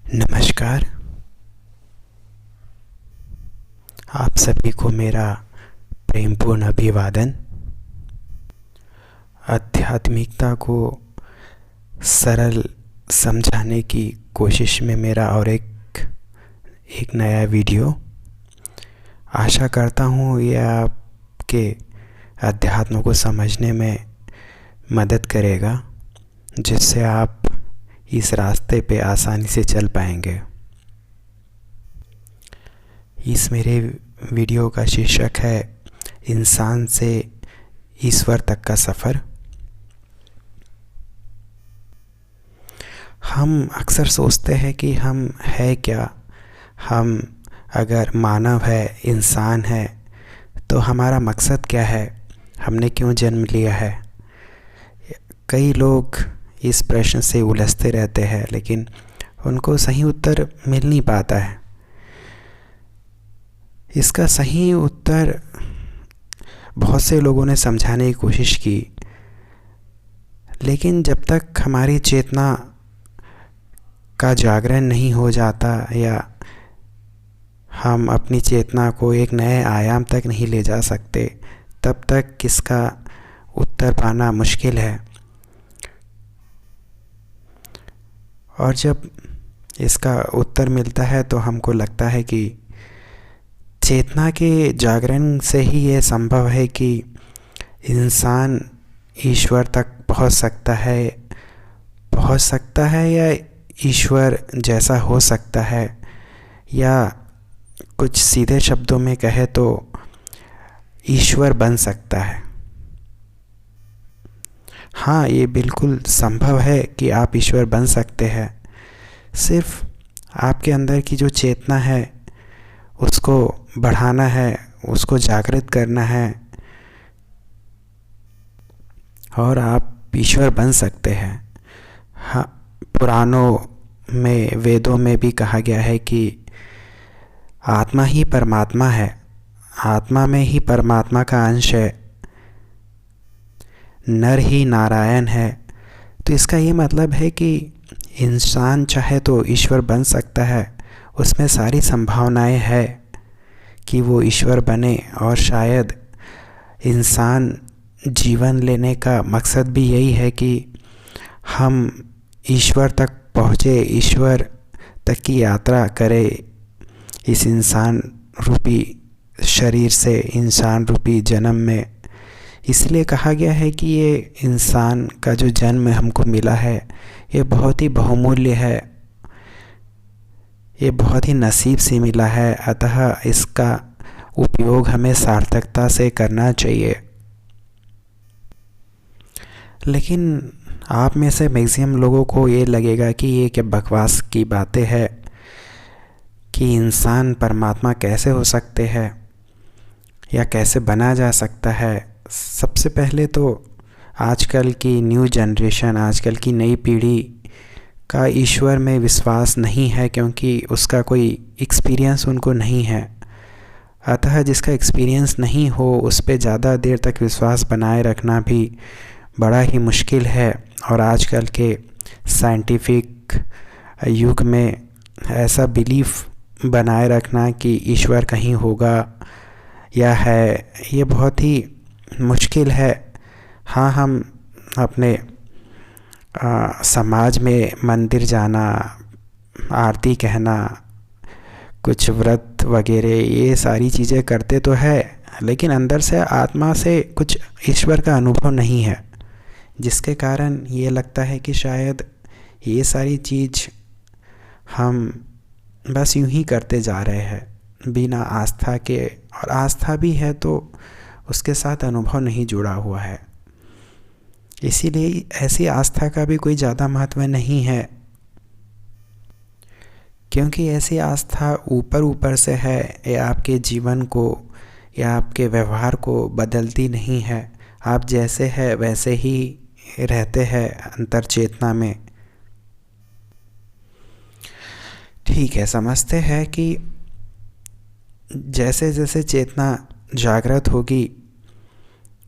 नमस्कार। आप सभी को मेरा प्रेमपूर्ण अभिवादन। आध्यात्मिकता को सरल समझाने की कोशिश में मेरा और एक नया वीडियो। आशा करता हूँ यह आपके अध्यात्म को समझने में मदद करेगा, जिससे आप इस रास्ते पे आसानी से चल पाएंगे। इस मेरे वीडियो का शीर्षक है इंसान से ईश्वर तक का सफ़र। हम अक्सर सोचते हैं कि हम है क्या। हम अगर मानव है, इंसान है, तो हमारा मकसद क्या है, हमने क्यों जन्म लिया है। कई लोग इस प्रश्न से उलझते रहते हैं, लेकिन उनको सही उत्तर मिल नहीं पाता है। इसका सही उत्तर बहुत से लोगों ने समझाने की कोशिश की, लेकिन जब तक हमारी चेतना का जागरण नहीं हो जाता या हम अपनी चेतना को एक नए आयाम तक नहीं ले जा सकते, तब तक इसका उत्तर पाना मुश्किल है। और जब इसका उत्तर मिलता है तो हमको लगता है कि चेतना के जागरण से ही ये संभव है कि इंसान ईश्वर तक पहुंच सकता है या ईश्वर जैसा हो सकता है, या कुछ सीधे शब्दों में कहे तो ईश्वर बन सकता है। हाँ, ये बिल्कुल संभव है कि आप ईश्वर बन सकते हैं। सिर्फ आपके अंदर की जो चेतना है उसको बढ़ाना है, उसको जागृत करना है, और आप ईश्वर बन सकते हैं। हाँ, पुराणों में, वेदों में भी कहा गया है कि आत्मा ही परमात्मा है, आत्मा में ही परमात्मा का अंश है, नर ही नारायण है। तो इसका ये मतलब है कि इंसान चाहे तो ईश्वर बन सकता है। उसमें सारी संभावनाएं है कि वो ईश्वर बने, और शायद इंसान जीवन लेने का मकसद भी यही है कि हम ईश्वर तक पहुँचे, ईश्वर तक की यात्रा करें इस इंसान रूपी शरीर से, इंसान रूपी जन्म में। इसलिए कहा गया है कि ये इंसान का जो जन्म हमको मिला है, ये बहुत ही बहुमूल्य है, ये बहुत ही नसीब से मिला है। अतः इसका उपयोग हमें सार्थकता से करना चाहिए। लेकिन आप में से मैक्सिमम लोगों को ये लगेगा कि ये क्या बकवास की बातें हैं, कि इंसान परमात्मा कैसे हो सकते हैं या कैसे बना जा सकता है। सबसे पहले तो आजकल की न्यू जनरेशन, आजकल की नई पीढ़ी का ईश्वर में विश्वास नहीं है, क्योंकि उसका कोई एक्सपीरियंस उनको नहीं है। अतः जिसका एक्सपीरियंस नहीं हो उस पे ज़्यादा देर तक विश्वास बनाए रखना भी बड़ा ही मुश्किल है। और आजकल के साइंटिफिक युग में ऐसा बिलीफ बनाए रखना कि ईश्वर कहीं होगा या है, ये बहुत ही मुश्किल है। हाँ, हम अपने समाज में मंदिर जाना, आरती कहना, कुछ व्रत वगैरह, ये सारी चीज़ें करते तो है, लेकिन अंदर से, आत्मा से कुछ ईश्वर का अनुभव नहीं है, जिसके कारण ये लगता है कि शायद ये सारी चीज़ हम बस यूं ही करते जा रहे हैं बिना आस्था के। और आस्था भी है तो उसके साथ अनुभव नहीं जुड़ा हुआ है, इसीलिए ऐसी आस्था का भी कोई ज़्यादा महत्व नहीं है, क्योंकि ऐसी आस्था ऊपर ऊपर से है, ये आपके जीवन को या आपके व्यवहार को बदलती नहीं है। आप जैसे हैं वैसे ही रहते हैं अंतर चेतना में। ठीक है, समझते हैं कि जैसे जैसे चेतना जागृत होगी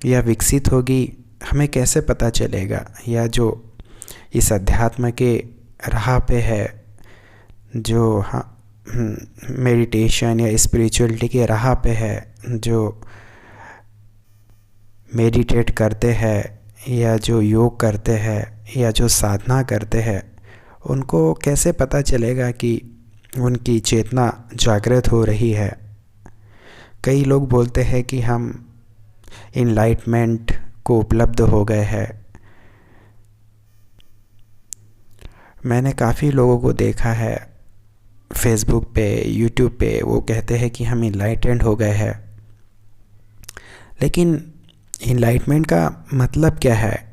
या विकसित होगी, हमें कैसे पता चलेगा, या जो इस अध्यात्म के राह पे है, जो मेडिटेशन या स्पिरिचुअलिटी के राह पे है, जो मेडिटेट करते हैं या जो योग करते हैं या जो साधना करते हैं, उनको कैसे पता चलेगा कि उनकी चेतना जागृत हो रही है। कई लोग बोलते हैं कि हम इनलाइटमेंट को उपलब्ध हो गए हैं। मैंने काफ़ी लोगों को देखा है फेसबुक पे, यूट्यूब पे, वो कहते हैं कि हम इनलाइटेंड हो गए हैं। लेकिन इनलाइटमेंट का मतलब क्या है?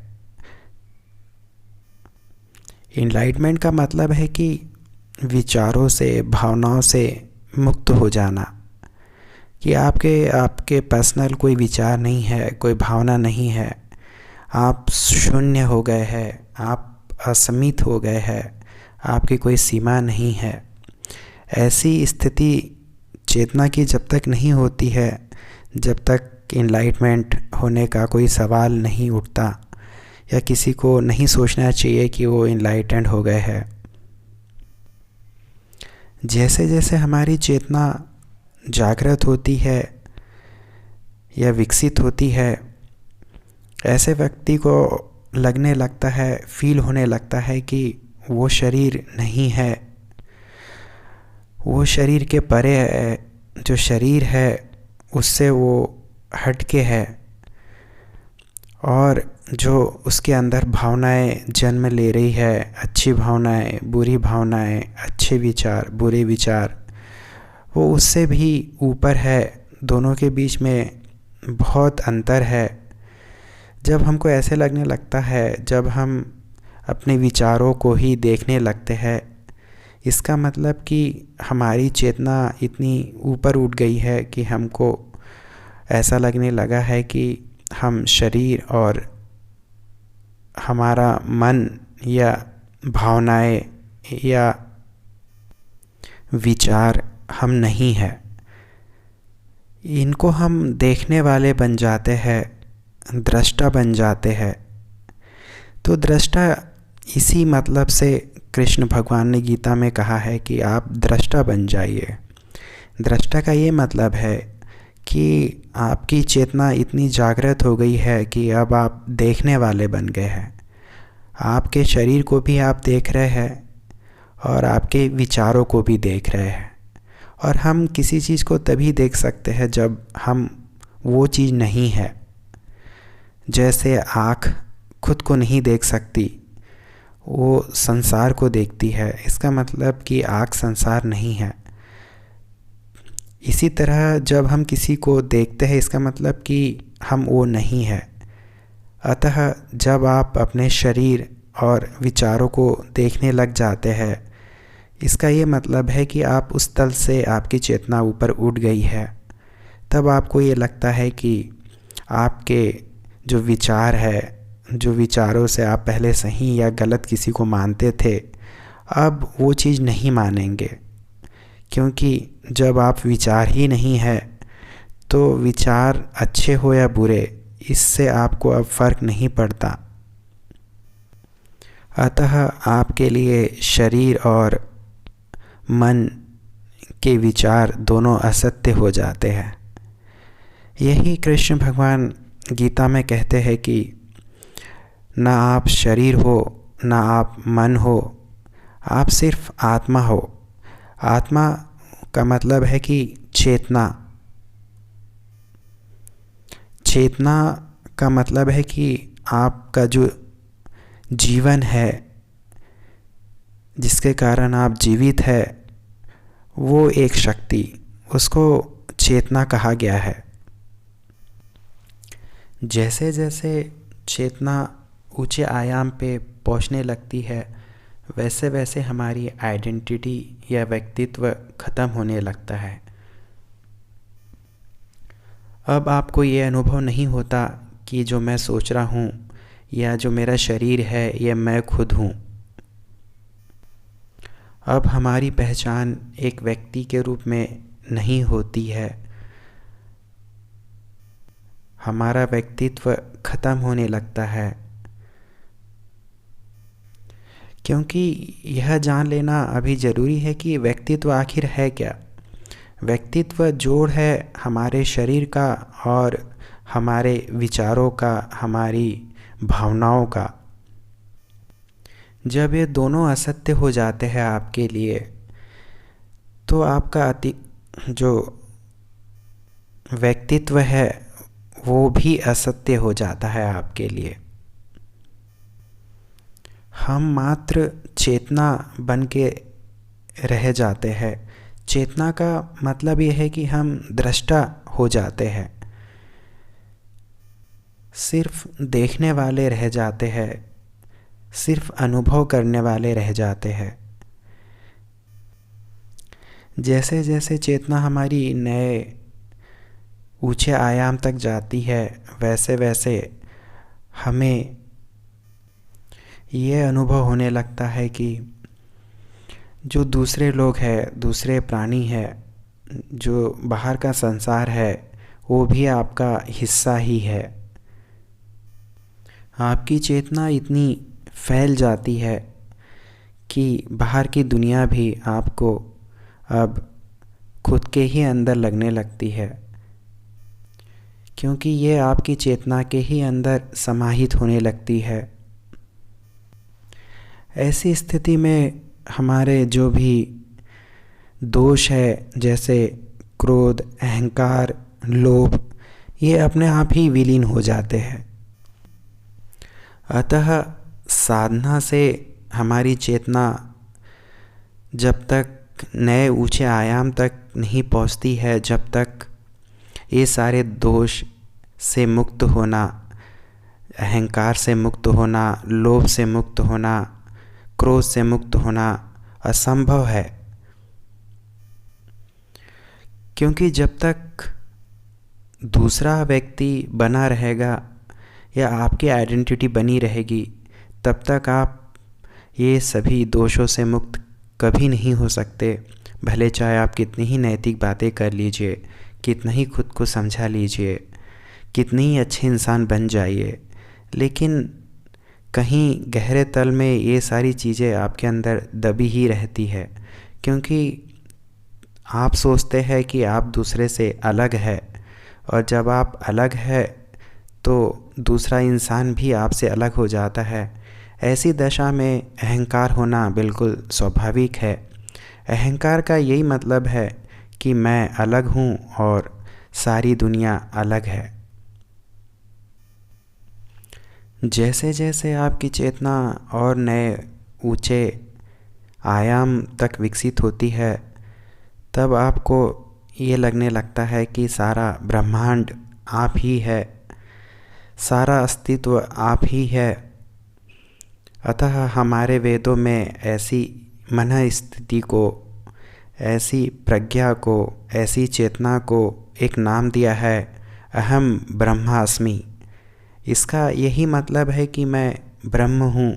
इनलाइटमेंट का मतलब है कि विचारों से, भावनाओं से मुक्त हो जाना, कि आपके पर्सनल कोई विचार नहीं है, कोई भावना नहीं है। आप शून्य हो गए हैं, आप असीमित हो गए हैं, आपकी कोई सीमा नहीं है। ऐसी स्थिति चेतना की जब तक नहीं होती है, जब तक इनलाइटमेंट होने का कोई सवाल नहीं उठता, या किसी को नहीं सोचना चाहिए कि वो इनलाइटेंड हो गए हैं। जैसे जैसे हमारी चेतना जागृत होती है या विकसित होती है, ऐसे व्यक्ति को लगने लगता है, फील होने लगता है कि वो शरीर नहीं है, वो शरीर के परे है, जो शरीर है उससे वो हट के है, और जो उसके अंदर भावनाएं जन्म ले रही है, अच्छी भावनाएं, बुरी भावनाएं, अच्छे विचार, बुरे विचार, वो उससे भी ऊपर है। दोनों के बीच में बहुत अंतर है। जब हमको ऐसे लगने लगता है, जब हम अपने विचारों को ही देखने लगते हैं, इसका मतलब कि हमारी चेतना इतनी ऊपर उठ गई है कि हमको ऐसा लगने लगा है कि हम शरीर और हमारा मन या भावनाएं या विचार हम नहीं हैं। इनको हम देखने वाले बन जाते हैं, दृष्टा बन जाते हैं। तो दृष्टा, इसी मतलब से कृष्ण भगवान ने गीता में कहा है कि आप दृष्टा बन जाइए। दृष्टा का ये मतलब है कि आपकी चेतना इतनी जागृत हो गई है कि अब आप देखने वाले बन गए हैं। आपके शरीर को भी आप देख रहे हैं और आपके विचारों को भी देख रहे हैं। और हम किसी चीज़ को तभी देख सकते हैं जब हम वो चीज़ नहीं है। जैसे आँख खुद को नहीं देख सकती, वो संसार को देखती है, इसका मतलब कि आँख संसार नहीं है। इसी तरह जब हम किसी को देखते हैं, इसका मतलब कि हम वो नहीं है। अतः जब आप अपने शरीर और विचारों को देखने लग जाते हैं, इसका ये मतलब है कि आप उस तल से आपकी चेतना ऊपर उठ गई है। तब आपको ये लगता है कि आपके जो विचार है, जो विचारों से आप पहले सही या गलत किसी को मानते थे, अब वो चीज़ नहीं मानेंगे। क्योंकि जब आप विचार ही नहीं है, तो विचार अच्छे हो या बुरे, इससे आपको अब फ़र्क नहीं पड़ता। अतः आपके लिए शरीर और मन के विचार दोनों असत्य हो जाते हैं। यही कृष्ण भगवान गीता में कहते हैं कि ना आप शरीर हो, ना आप मन हो, आप सिर्फ आत्मा हो। आत्मा का मतलब है कि चेतना। चेतना का मतलब है कि आपका जो जीवन है, जिसके कारण आप जीवित है, वो एक शक्ति, उसको चेतना कहा गया है। जैसे जैसे चेतना ऊंचे आयाम पे पहुंचने लगती है, वैसे वैसे हमारी आइडेंटिटी या व्यक्तित्व ख़त्म होने लगता है। अब आपको ये अनुभव नहीं होता कि जो मैं सोच रहा हूँ या जो मेरा शरीर है, ये मैं खुद हूँ। अब हमारी पहचान एक व्यक्ति के रूप में नहीं होती है। हमारा व्यक्तित्व ख़त्म होने लगता है। क्योंकि यह जान लेना अभी ज़रूरी है कि व्यक्तित्व आखिर है क्या। व्यक्तित्व जोड़ है हमारे शरीर का और हमारे विचारों का, हमारी भावनाओं का। जब ये दोनों असत्य हो जाते हैं आपके लिए, तो आपका जो व्यक्तित्व है वो भी असत्य हो जाता है आपके लिए। हम मात्र चेतना बन के रह जाते हैं। चेतना का मतलब ये है कि हम दृष्टा हो जाते हैं, सिर्फ देखने वाले रह जाते हैं, सिर्फ अनुभव करने वाले रह जाते हैं। जैसे जैसे चेतना हमारी नए ऊंचे आयाम तक जाती है, वैसे वैसे हमें ये अनुभव होने लगता है कि जो दूसरे लोग हैं, दूसरे प्राणी हैं, जो बाहर का संसार है, वो भी आपका हिस्सा ही है। आपकी चेतना इतनी फैल जाती है कि बाहर की दुनिया भी आपको अब खुद के ही अंदर लगने लगती है, क्योंकि ये आपकी चेतना के ही अंदर समाहित होने लगती है। ऐसी स्थिति में हमारे जो भी दोष है, जैसे क्रोध, अहंकार, लोभ, ये अपने आप ही विलीन हो जाते हैं। अतः साधना से हमारी चेतना जब तक नए ऊंचे आयाम तक नहीं पहुंचती है, जब तक ये सारे दोष से मुक्त होना, अहंकार से मुक्त होना, लोभ से मुक्त होना, क्रोध से मुक्त होना असंभव है। क्योंकि जब तक दूसरा व्यक्ति बना रहेगा या आपकी आइडेंटिटी बनी रहेगी, तब तक आप ये सभी दोषों से मुक्त कभी नहीं हो सकते। भले चाहे आप कितनी ही नैतिक बातें कर लीजिए, कितना ही खुद को समझा लीजिए, कितनी ही अच्छे इंसान बन जाइए, लेकिन कहीं गहरे तल में ये सारी चीज़ें आपके अंदर दबी ही रहती है। क्योंकि आप सोचते हैं कि आप दूसरे से अलग है, और जब आप अलग है तो दूसरा इंसान भी आपसे अलग हो जाता है। ऐसी दशा में अहंकार होना बिल्कुल स्वाभाविक है। अहंकार का यही मतलब है कि मैं अलग हूँ और सारी दुनिया अलग है। जैसे जैसे आपकी चेतना और नए ऊंचे आयाम तक विकसित होती है, तब आपको ये लगने लगता है कि सारा ब्रह्मांड आप ही है, सारा अस्तित्व आप ही है। अतः हमारे वेदों में ऐसी मन स्थिति को, ऐसी प्रज्ञा को, ऐसी चेतना को एक नाम दिया है, अहम ब्रह्मास्मि। इसका यही मतलब है कि मैं ब्रह्म हूँ।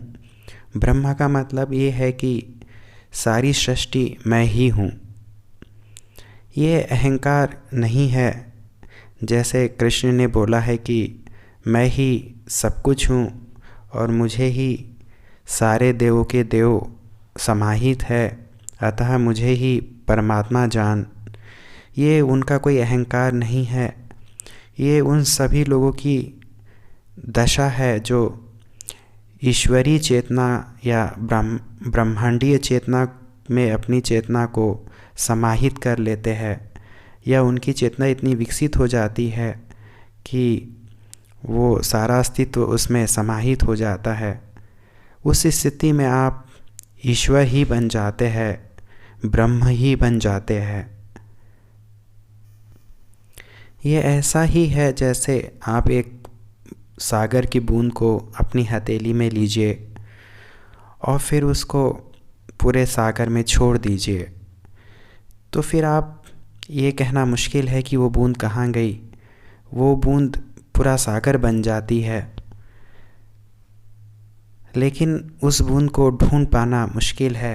ब्रह्म का मतलब ये है कि सारी सृष्टि मैं ही हूँ। ये अहंकार नहीं है। जैसे कृष्ण ने बोला है कि मैं ही सब कुछ हूँ और मुझे ही सारे देवों के देव समाहित है, अतः मुझे ही परमात्मा जान। ये उनका कोई अहंकार नहीं है। ये उन सभी लोगों की दशा है जो ईश्वरीय चेतना या ब्रह्मांडीय चेतना में अपनी चेतना को समाहित कर लेते हैं, या उनकी चेतना इतनी विकसित हो जाती है कि वो सारा अस्तित्व उसमें समाहित हो जाता है। उस स्थिति में आप ईश्वर ही बन जाते हैं, ब्रह्म ही बन जाते हैं। ये ऐसा ही है जैसे आप एक सागर की बूंद को अपनी हथेली में लीजिए और फिर उसको पूरे सागर में छोड़ दीजिए, तो फिर आप ये कहना मुश्किल है कि वो बूंद कहाँ गई। वो बूंद पूरा सागर बन जाती है, लेकिन उस बूंद को ढूंढ पाना मुश्किल है,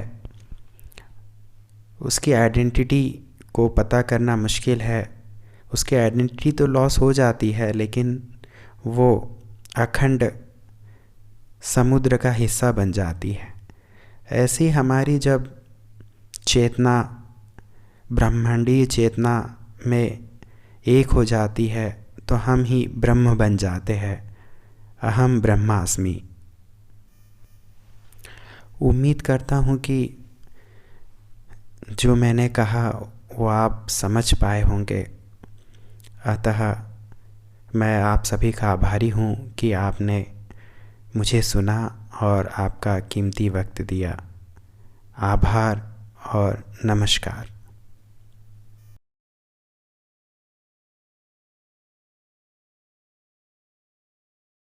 उसकी आइडेंटिटी को पता करना मुश्किल है। उसकी आइडेंटिटी तो लॉस हो जाती है, लेकिन वो अखंड समुद्र का हिस्सा बन जाती है। ऐसी हमारी जब चेतना ब्रह्मांडीय चेतना में एक हो जाती है तो हम ही ब्रह्म बन जाते हैं। अहम ब्रह्मास्मि। उम्मीद करता हूँ कि जो मैंने कहा वो आप समझ पाए होंगे। अतः मैं आप सभी का आभारी हूँ कि आपने मुझे सुना और आपका कीमती वक्त दिया। आभार और नमस्कार।